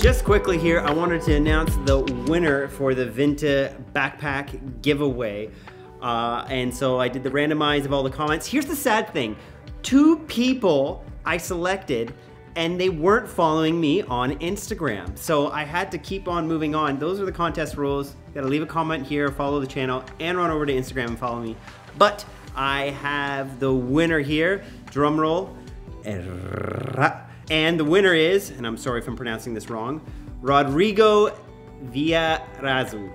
Just quickly here, I wanted to announce the winner for the Vinta backpack giveaway. And so I did the randomize of all the comments. Here's the sad thing. 2 people I selected and they weren't following me on Instagram. So I had to keep on moving on. Those are the contest rules. You gotta leave a comment here, follow the channel, and run over to Instagram and follow me. But I have the winner here. Drum roll. And the winner is, and I'm sorry if I'm pronouncing this wrong, Rodrigo Villarazu.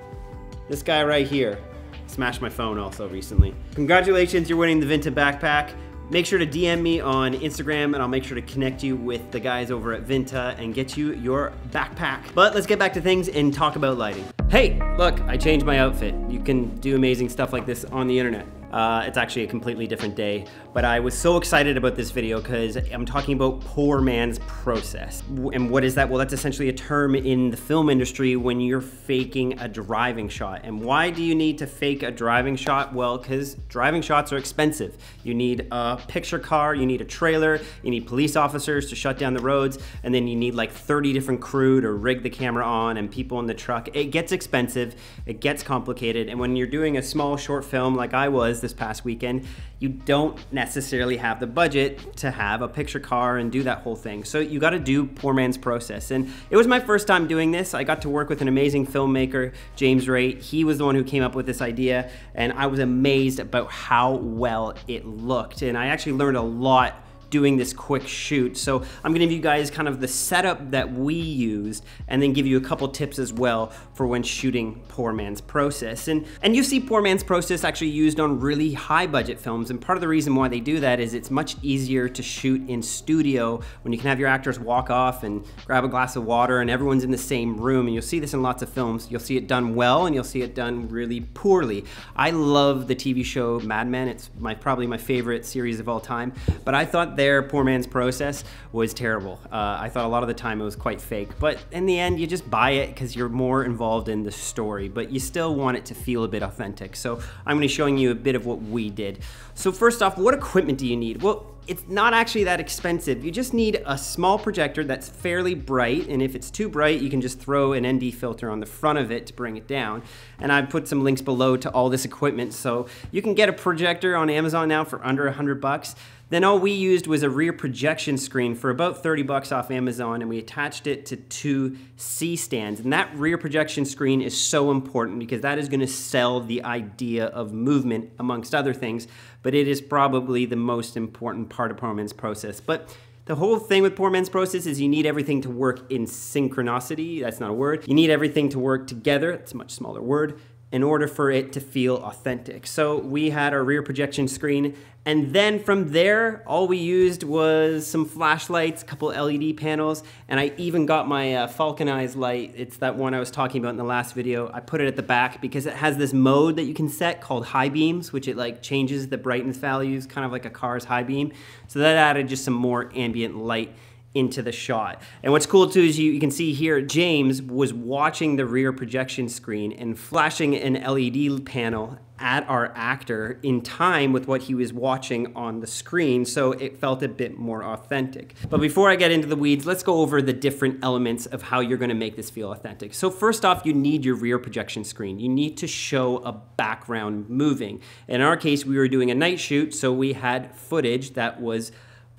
This guy right here. Smashed my phone also recently. Congratulations, you're winning the Vinta backpack. Make sure to DM me on Instagram and I'll make sure to connect you with the guys over at Vinta and get you your backpack. But let's get back to things and talk about lighting. Hey, look, I changed my outfit. You can do amazing stuff like this on the internet. It's actually a completely different day, but I was so excited about this video because I'm talking about poor man's process. And what is that? Well, that's essentially a term in the film industry when you're faking a driving shot. And why do you need to fake a driving shot? Well, because driving shots are expensive. You need a picture car, you need a trailer, you need police officers to shut down the roads, and then you need like 30 different crew to rig the camera on and people in the truck. It gets expensive, it gets complicated, and when you're doing a small short film like I was this past weekend, you don't necessarily have the budget to have a picture car and do that whole thing. So you gotta do poor man's process. And it was my first time doing this. I got to work with an amazing filmmaker, James Wright. He was the one who came up with this idea, and I was amazed about how well it looked. And I actually learned a lot doing this quick shoot. So I'm gonna give you guys kind of the setup that we used and then give you a couple tips as well for when shooting poor man's process. And you see poor man's process actually used on really high budget films, and part of the reason why they do that is it's much easier to shoot in studio when you can have your actors walk off and grab a glass of water and everyone's in the same room. And you'll see this in lots of films. You'll see it done well and you'll see it done really poorly. I love the TV show Mad Men. It's probably my favorite series of all time, but I thought their poor man's process was terrible. I thought a lot of the time it was quite fake, but in the end you just buy it because you're more involved in the story, but you still want it to feel a bit authentic. So I'm going to be showing you a bit of what we did. So first off, what equipment do you need? Well, it's not actually that expensive. You just need a small projector that's fairly bright, and if it's too bright, you can just throw an ND filter on the front of it to bring it down. And I've put some links below to all this equipment, so you can get a projector on Amazon now for under $100. Then all we used was a rear projection screen for about 30 bucks off Amazon, and we attached it to 2 C-stands. And that rear projection screen is so important because that is gonna sell the idea of movement amongst other things, but it is probably the most important part of poor man's process. But the whole thing with poor man's process is you need everything to work in synchronicity. That's not a word. You need everything to work together. It's a much smaller word in order for it to feel authentic. So we had our rear projection screen, and then from there, all we used was some flashlights, a couple LED panels, and I even got my Falcon Eyes light. It's that one I was talking about in the last video. I put it at the back because it has this mode that you can set called high beams, which it like changes the brightness values, kind of like a car's high beam. So that added just some more ambient light into the shot. And what's cool too is you can see here, James was watching the rear projection screen and flashing an LED panel at our actor in time with what he was watching on the screen, so it felt a bit more authentic. But before I get into the weeds, let's go over the different elements of how you're gonna make this feel authentic. So first off, you need your rear projection screen. You need to show a background moving. In our case, we were doing a night shoot, so we had footage that was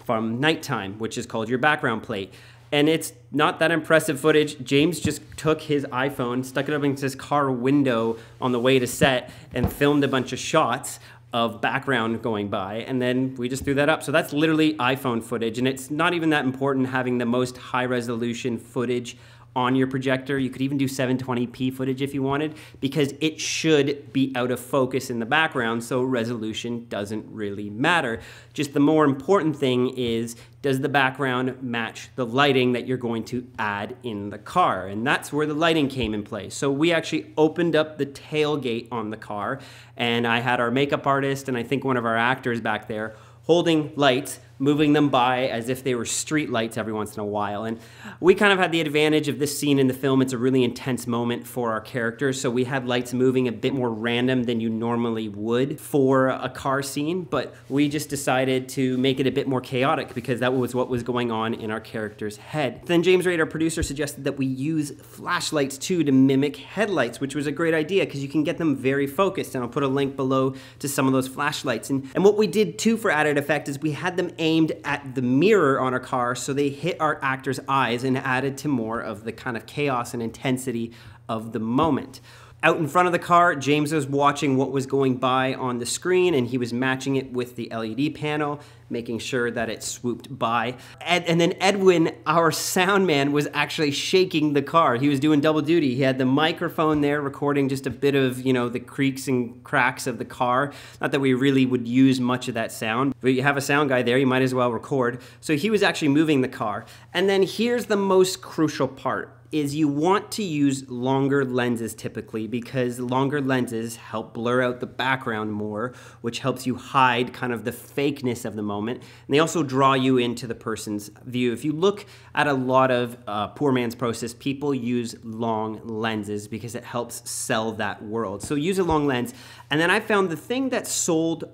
from nighttime, which is called your background plate. And it's not that impressive footage. James just took his iPhone, stuck it up into his car window on the way to set, and filmed a bunch of shots of background going by, and then we just threw that up. So that's literally iPhone footage, and it's not even that important having the most high resolution footage on your projector. You could even do 720p footage if you wanted, because it should be out of focus in the background, so resolution doesn't really matter. Just the more important thing is, does the background match the lighting that you're going to add in the car? And that's where the lighting came in play. So we actually opened up the tailgate on the car, and I had our makeup artist and I think one of our actors back there holding lights moving them by as if they were street lights every once in a while. And we kind of had the advantage of this scene in the film. It's a really intense moment for our characters, so we had lights moving a bit more random than you normally would for a car scene, but we just decided to make it a bit more chaotic because that was what was going on in our character's head. Then James Reid, our producer, suggested that we use flashlights too to mimic headlights, which was a great idea because you can get them very focused, and I'll put a link below to some of those flashlights. And what we did too for added effect is we had them aimed at the mirror on our car so they hit our actors' eyes and added to more of the kind of chaos and intensity of the moment. Out in front of the car, James was watching what was going by on the screen, and he was matching it with the LED panel, making sure that it swooped by. And then Edwin, our sound man, was actually shaking the car. He was doing double duty. He had the microphone there recording just a bit of, you know, the creaks and cracks of the car. Not that we really would use much of that sound, but you have a sound guy there, you might as well record. So he was actually moving the car. And then here's the most crucial part. Is you want to use longer lenses typically because longer lenses help blur out the background more, which helps you hide kind of the fakeness of the moment. And they also draw you into the person's view. If you look at a lot of Poor Man's Process, people use long lenses because it helps sell that world. So use a long lens. And then I found the thing that sold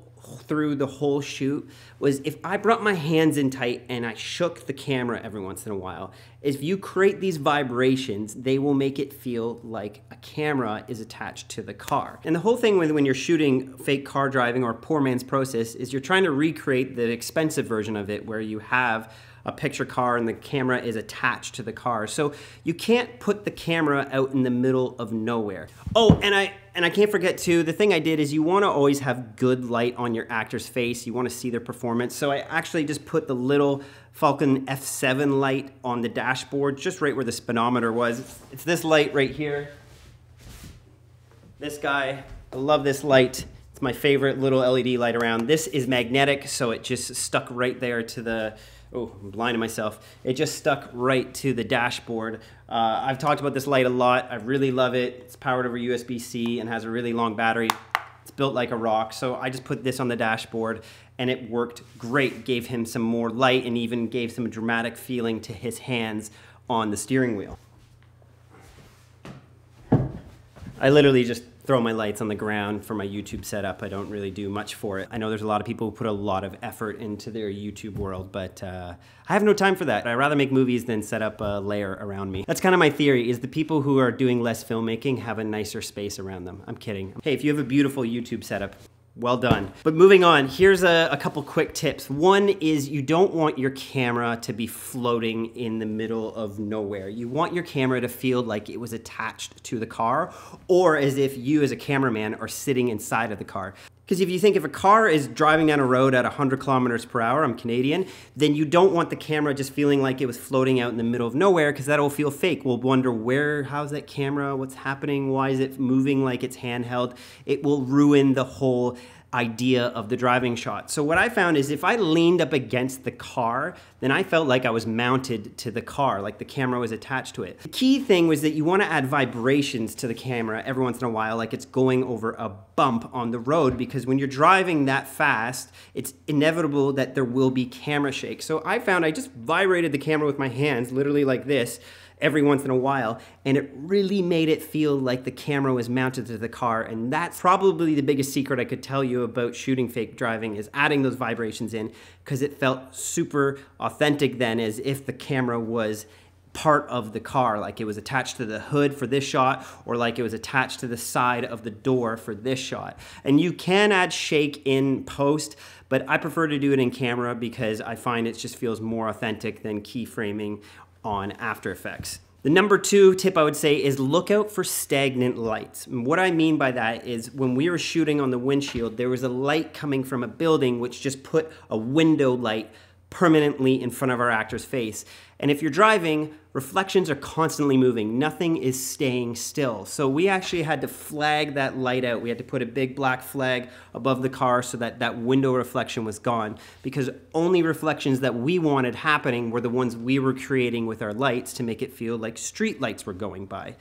through the whole shoot was if I brought my hands in tight and I shook the camera every once in a while. If you create these vibrations, they will make it feel like a camera is attached to the car. And the whole thing when you're shooting fake car driving or Poor Man's Process is you're trying to recreate the expensive version of it where you have a picture car and the camera is attached to the car. So you can't put the camera out in the middle of nowhere. Oh, and I can't forget too, the thing I did is you want to always have good light on your actor's face. You want to see their performance. So I actually just put the little Falcon F7 light on the dashboard, just right where the speedometer was. It's this light right here. This guy, I love this light. It's my favorite little LED light around. This is magnetic, so it just stuck right there to the, oh, I'm blinding myself. It just stuck right to the dashboard. I've talked about this light a lot. I really love it. It's powered over USB-C and has a really long battery. It's built like a rock. So I just put this on the dashboard and it worked great. Gave him some more light and even gave some dramatic feeling to his hands on the steering wheel. I literally just throw my lights on the ground for my YouTube setup. I don't really do much for it. I know there's a lot of people who put a lot of effort into their YouTube world, but I have no time for that. I'd rather make movies than set up a layer around me. That's kind of my theory, is the people who are doing less filmmaking have a nicer space around them. I'm kidding. Hey, if you have a beautiful YouTube setup, well done. But moving on, here's a couple quick tips. One is you don't want your camera to be floating in the middle of nowhere. You want your camera to feel like it was attached to the car, or as if you as a cameraman are sitting inside of the car. Because if you think if a car is driving down a road at 100 kilometers per hour, I'm Canadian, then you don't want the camera just feeling like it was floating out in the middle of nowhere, because that'll feel fake. We'll wonder how's that camera, what's happening, why is it moving like it's handheld? It will ruin the whole idea of the driving shot. So what I found is if I leaned up against the car, then I felt like I was mounted to the car, like the camera was attached to it. The key thing was that you want to add vibrations to the camera every once in a while, like it's going over a bump on the road, because when you're driving that fast, it's inevitable that there will be camera shake. So I found I just vibrated the camera with my hands, literally like this, every once in a while, and it really made it feel like the camera was mounted to the car. And that's probably the biggest secret I could tell you about shooting fake driving, is adding those vibrations in, because it felt super authentic then, as if the camera was part of the car, like it was attached to the hood for this shot, or like it was attached to the side of the door for this shot. And you can add shake in post, but I prefer to do it in camera because I find it just feels more authentic than keyframing on After Effects. The number 2 tip I would say is look out for stagnant lights. And what I mean by that is when we were shooting on the windshield, there was a light coming from a building which just put a window light permanently in front of our actor's face. And if you're driving, reflections are constantly moving. Nothing is staying still. So we actually had to flag that light out. We had to put a big black flag above the car so that that window reflection was gone, because only reflections that we wanted happening were the ones we were creating with our lights to make it feel like street lights were going by.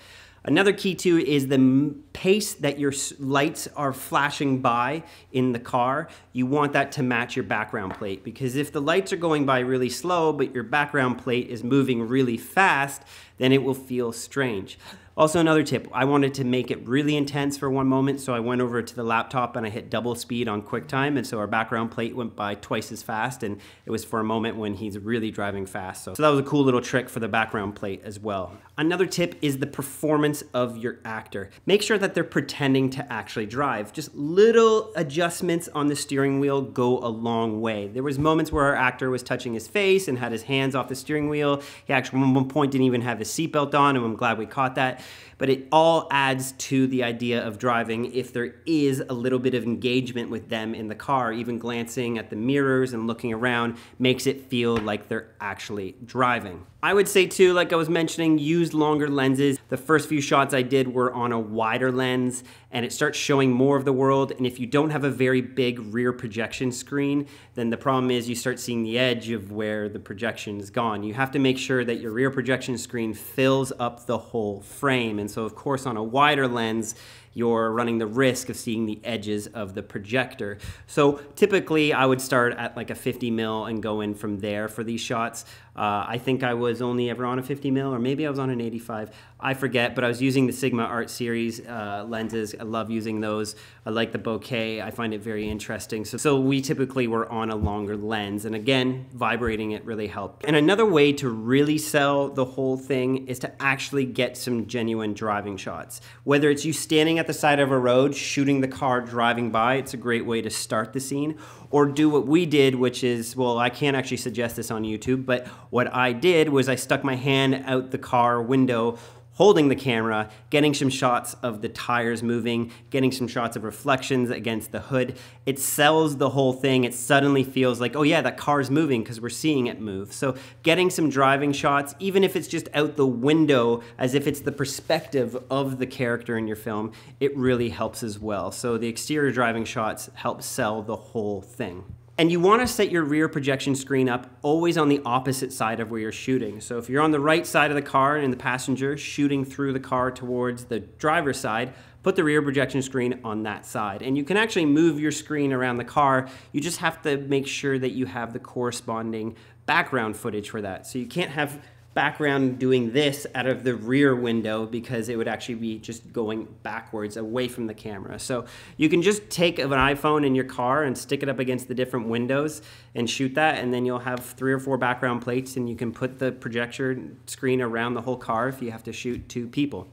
Another key too is the pace that your lights are flashing by in the car. You want that to match your background plate, because if the lights are going by really slow but your background plate is moving really fast, then it will feel strange. Also, another tip, I wanted to make it really intense for one moment, so I went over to the laptop and I hit double speed on QuickTime, and so our background plate went by twice as fast, and it was for a moment when he's really driving fast. So that was a cool little trick for the background plate as well. Another tip is the performance of your actor. Make sure that they're pretending to actually drive. Just little adjustments on the steering wheel go a long way. There was moments where our actor was touching his face and had his hands off the steering wheel. He actually at one point didn't even have his seatbelt on, and I'm glad we caught that. But it all adds to the idea of driving if there is a little bit of engagement with them in the car. Even glancing at the mirrors and looking around makes it feel like they're actually driving. I would say too, like I was mentioning, use longer lenses. The first few shots I did were on a wider lens, and it starts showing more of the world. And if you don't have a very big rear projection screen, then the problem is you start seeing the edge of where the projection is gone. You have to make sure that your rear projection screen fills up the whole frame. And so of course on a wider lens, you're running the risk of seeing the edges of the projector. So typically I would start at like a 50 mil and go in from there for these shots. I think I was only ever on a 50 mil, or maybe I was on an 85. I forget, but I was using the Sigma Art Series lenses. I love using those. I like the bokeh. I find it very interesting. So we typically were on a longer lens, and again, vibrating it really helped. And another way to really sell the whole thing is to actually get some genuine driving shots. Whether it's you standing at the side of a road, shooting the car driving by, it's a great way to start the scene. Or do what we did, which is, well, I can't actually suggest this on YouTube, but what I did was I stuck my hand out the car window, holding the camera, getting some shots of the tires moving, getting some shots of reflections against the hood. It sells the whole thing. It suddenly feels like, oh yeah, that car's moving because we're seeing it move. So getting some driving shots, even if it's just out the window, as if it's the perspective of the character in your film, it really helps as well. So the exterior driving shots help sell the whole thing. And you want to set your rear projection screen up always on the opposite side of where you're shooting. So if you're on the right side of the car and the passenger shooting through the car towards the driver's side, put the rear projection screen on that side. And you can actually move your screen around the car. You just have to make sure that you have the corresponding background footage for that. So you can't have background doing this out of the rear window, because it would actually be just going backwards away from the camera. So you can just take an iPhone in your car and stick it up against the different windows and shoot that, and then you'll have 3 or 4 background plates, and you can put the projector screen around the whole car if you have to shoot 2 people.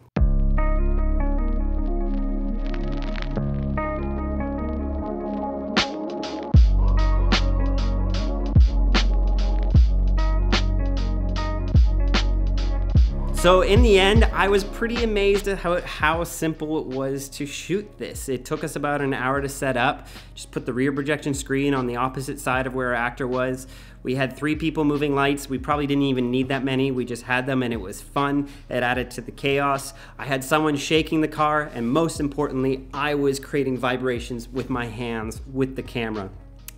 So in the end, I was pretty amazed at how simple it was to shoot this. It took us about an hour to set up. Just put the rear projection screen on the opposite side of where our actor was. We had 3 people moving lights. We probably didn't even need that many. We just had them and it was fun. It added to the chaos. I had someone shaking the car, and most importantly, I was creating vibrations with my hands with the camera.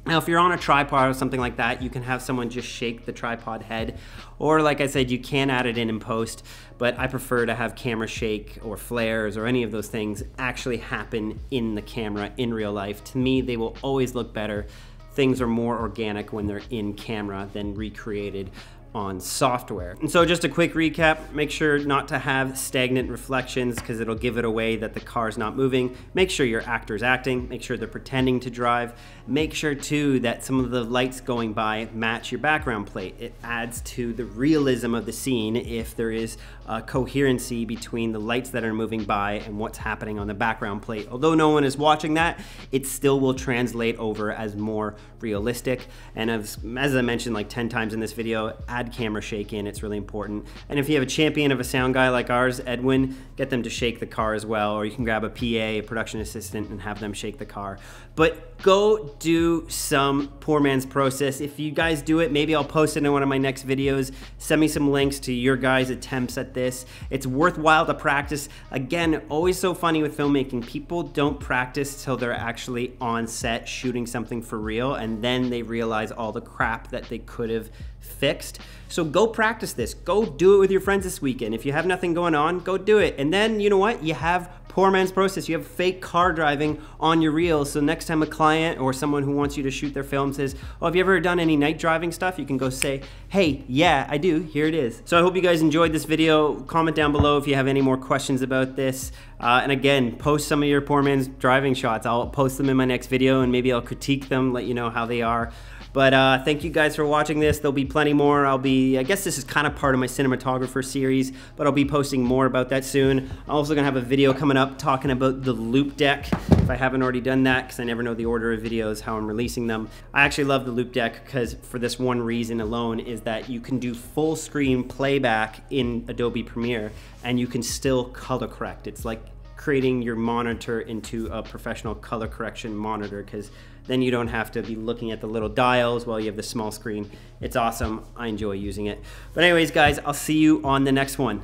Now, if you're on a tripod or something like that, you can have someone just shake the tripod head. Or like I said, you can add it in post, but I prefer to have camera shake or flares or any of those things actually happen in the camera in real life. To me, they will always look better. Things are more organic when they're in camera than recreated on software. And so just a quick recap, make sure not to have stagnant reflections because it'll give it away that the car's not moving. Make sure your actor's acting, make sure they're pretending to drive. Make sure too that some of the lights going by match your background plate. It adds to the realism of the scene if there is a coherency between the lights that are moving by and what's happening on the background plate. Although no one is watching that, it still will translate over as more realistic. And as I mentioned like 10 times in this video, add camera shake in, it's really important. And if you have a champion of a sound guy like ours, Edwin, get them to shake the car as well, or you can grab a PA, a production assistant, and have them shake the car. But go do some poor man's process. If you guys do it, maybe I'll post it in one of my next videos. Send me some links to your guys' attempts at this. It's worthwhile to practice. Again, always so funny with filmmaking. People don't practice till they're actually on set shooting something for real, and then they realize all the crap that they could have fixed. So go practice this. Go do it with your friends this weekend. If you have nothing going on, go do it. And then, you know what? You have poor man's process. You have fake car driving on your reels. So next time a client or someone who wants you to shoot their film says, oh, have you ever done any night driving stuff? You can go say, hey, yeah, I do. Here it is. So I hope you guys enjoyed this video. Comment down below if you have any more questions about this. And again, post some of your poor man's driving shots. I'll post them in my next video and maybe I'll critique them, let you know how they are. But thank you guys for watching this. There'll be plenty more. I guess this is kind of part of my cinematographer series, but I'll be posting more about that soon. I'm also gonna have a video coming up talking about the Loupedeck, if I haven't already done that, because I never know the order of videos, how I'm releasing them. I actually love the Loupedeck because for this one reason alone is that you can do full screen playback in Adobe Premiere and you can still color correct. It's like creating your monitor into a professional color correction monitor, because then you don't have to be looking at the little dials while you have the small screen. It's awesome. I enjoy using it. But anyways, guys, I'll see you on the next one.